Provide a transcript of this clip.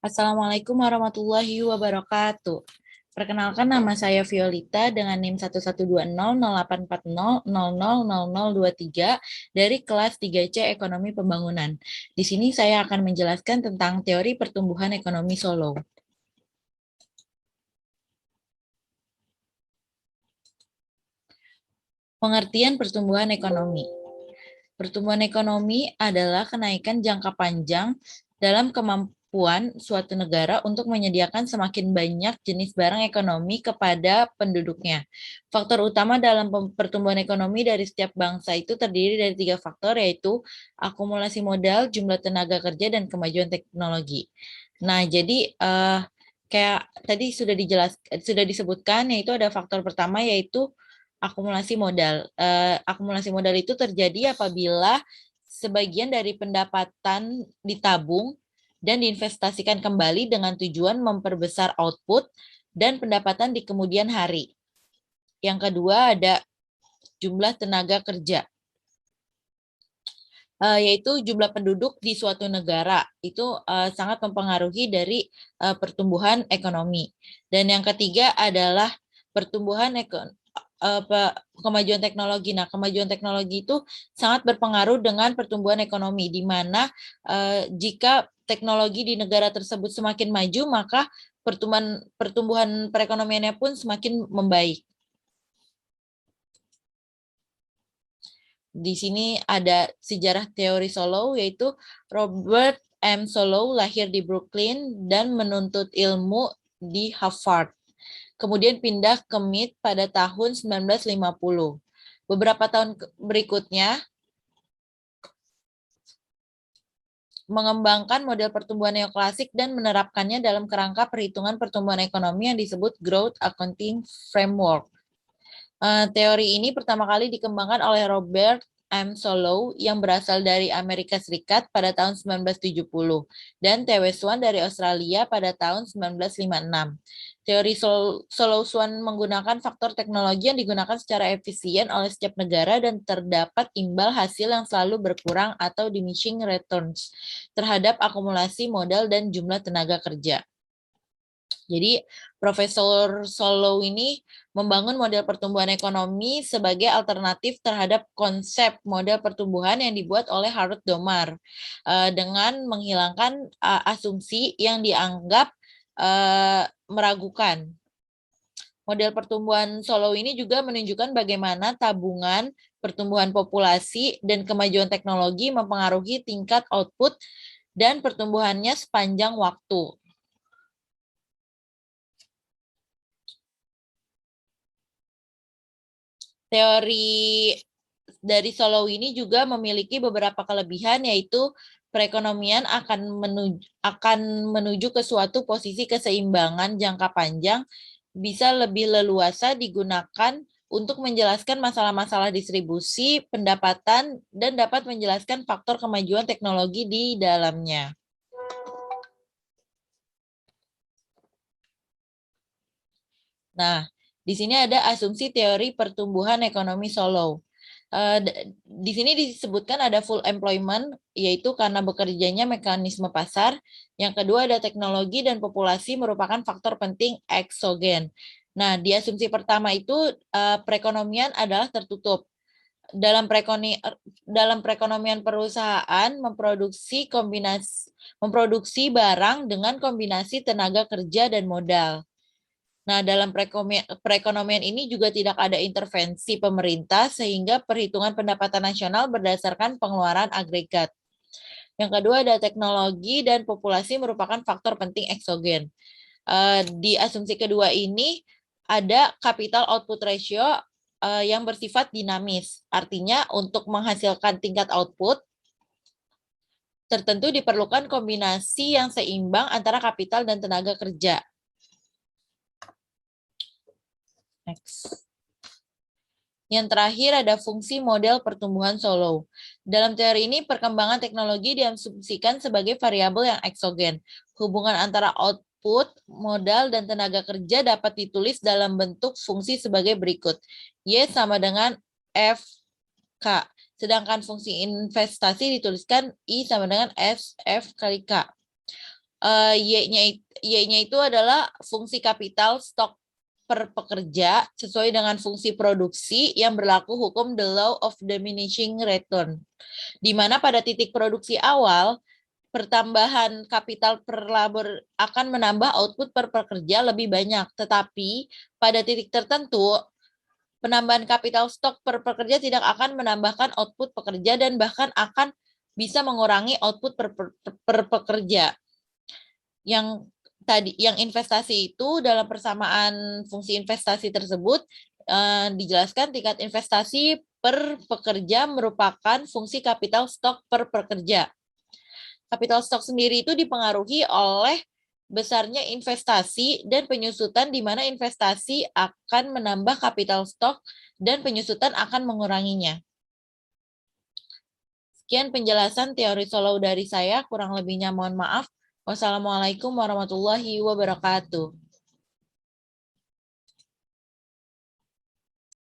Assalamualaikum warahmatullahi wabarakatuh. Perkenalkan, nama saya Violita dengan NIM 11200840000023 dari kelas 3C Ekonomi Pembangunan. Di sini saya akan menjelaskan tentang teori pertumbuhan ekonomi Solo. Pengertian pertumbuhan ekonomi. Pertumbuhan ekonomi adalah kenaikan jangka panjang dalam kemampuan suatu negara untuk menyediakan semakin banyak jenis barang ekonomi kepada penduduknya. Faktor utama dalam pertumbuhan ekonomi dari setiap bangsa itu terdiri dari 3 faktor, yaitu akumulasi modal, jumlah tenaga kerja, dan kemajuan teknologi. Nah, jadi kayak tadi sudah disebutkan, yaitu ada faktor pertama, yaitu akumulasi modal. Akumulasi modal itu terjadi apabila sebagian dari pendapatan ditabung dan diinvestasikan kembali dengan tujuan memperbesar output dan pendapatan di kemudian hari. Yang kedua ada jumlah tenaga kerja, yaitu jumlah penduduk di suatu negara. Itu sangat mempengaruhi dari pertumbuhan ekonomi. Dan yang ketiga adalah pertumbuhan kemajuan teknologi. Nah, kemajuan teknologi itu sangat berpengaruh dengan pertumbuhan ekonomi, di mana jika teknologi di negara tersebut semakin maju, maka pertumbuhan perekonomiannya pun semakin membaik. Di sini ada sejarah teori Solow, yaitu Robert M. Solow lahir di Brooklyn dan menuntut ilmu di Harvard. Kemudian pindah ke MIT pada tahun 1950. Beberapa tahun berikutnya, mengembangkan model pertumbuhan neoklasik dan menerapkannya dalam kerangka perhitungan pertumbuhan ekonomi yang disebut Growth Accounting Framework. Teori ini pertama kali dikembangkan oleh Robert M. Solow yang berasal dari Amerika Serikat pada tahun 1970 dan T.W. Swan dari Australia pada tahun 1956. Teori Solow-Swan menggunakan faktor teknologi yang digunakan secara efisien oleh setiap negara dan terdapat imbal hasil yang selalu berkurang atau diminishing returns terhadap akumulasi modal dan jumlah tenaga kerja. Jadi Profesor Solow ini membangun model pertumbuhan ekonomi sebagai alternatif terhadap konsep model pertumbuhan yang dibuat oleh Harold Domar dengan menghilangkan asumsi yang dianggap meragukan. Model pertumbuhan Solow ini juga menunjukkan bagaimana tabungan, pertumbuhan populasi, dan kemajuan teknologi mempengaruhi tingkat output dan pertumbuhannya sepanjang waktu. Teori dari Solow ini juga memiliki beberapa kelebihan, yaitu perekonomian akan menuju ke suatu posisi keseimbangan jangka panjang, bisa lebih leluasa digunakan untuk menjelaskan masalah-masalah distribusi, pendapatan, dan dapat menjelaskan faktor kemajuan teknologi di dalamnya. Nah, di sini ada asumsi teori pertumbuhan ekonomi Solow. Di sini disebutkan ada full employment, yaitu karena bekerjanya mekanisme pasar. Yang kedua ada teknologi dan populasi merupakan faktor penting eksogen. Nah, di asumsi pertama itu perekonomian adalah tertutup. Dalam perekonomian perusahaan memproduksi barang dengan kombinasi tenaga kerja dan modal. Nah, dalam perekonomian ini juga tidak ada intervensi pemerintah sehingga perhitungan pendapatan nasional berdasarkan pengeluaran agregat. Yang kedua ada teknologi dan populasi merupakan faktor penting eksogen. Di asumsi kedua ini ada capital output ratio yang bersifat dinamis. Artinya untuk menghasilkan tingkat output tertentu diperlukan kombinasi yang seimbang antara kapital dan tenaga kerja. Next. Yang terakhir ada fungsi model pertumbuhan Solow. Dalam teori ini, perkembangan teknologi diasumsikan sebagai variabel yang eksogen. Hubungan antara output, modal, dan tenaga kerja dapat ditulis dalam bentuk fungsi sebagai berikut. Y sama dengan FK. Sedangkan fungsi investasi dituliskan I sama dengan SF kali K. Y-nya itu adalah fungsi kapital stok per pekerja sesuai dengan fungsi produksi yang berlaku hukum the law of diminishing return. Di mana pada titik produksi awal, pertambahan kapital per labor akan menambah output per pekerja lebih banyak. Tetapi pada titik tertentu, penambahan kapital stok per pekerja tidak akan menambahkan output pekerja dan bahkan akan bisa mengurangi output per pekerja. Yang investasi itu dalam persamaan fungsi investasi tersebut dijelaskan tingkat investasi per pekerja merupakan fungsi kapital stok per pekerja. Kapital stok sendiri itu dipengaruhi oleh besarnya investasi dan penyusutan di mana investasi akan menambah kapital stok dan penyusutan akan menguranginya. Sekian penjelasan teori solo dari saya, kurang lebihnya mohon maaf. Wassalamualaikum warahmatullahi wabarakatuh.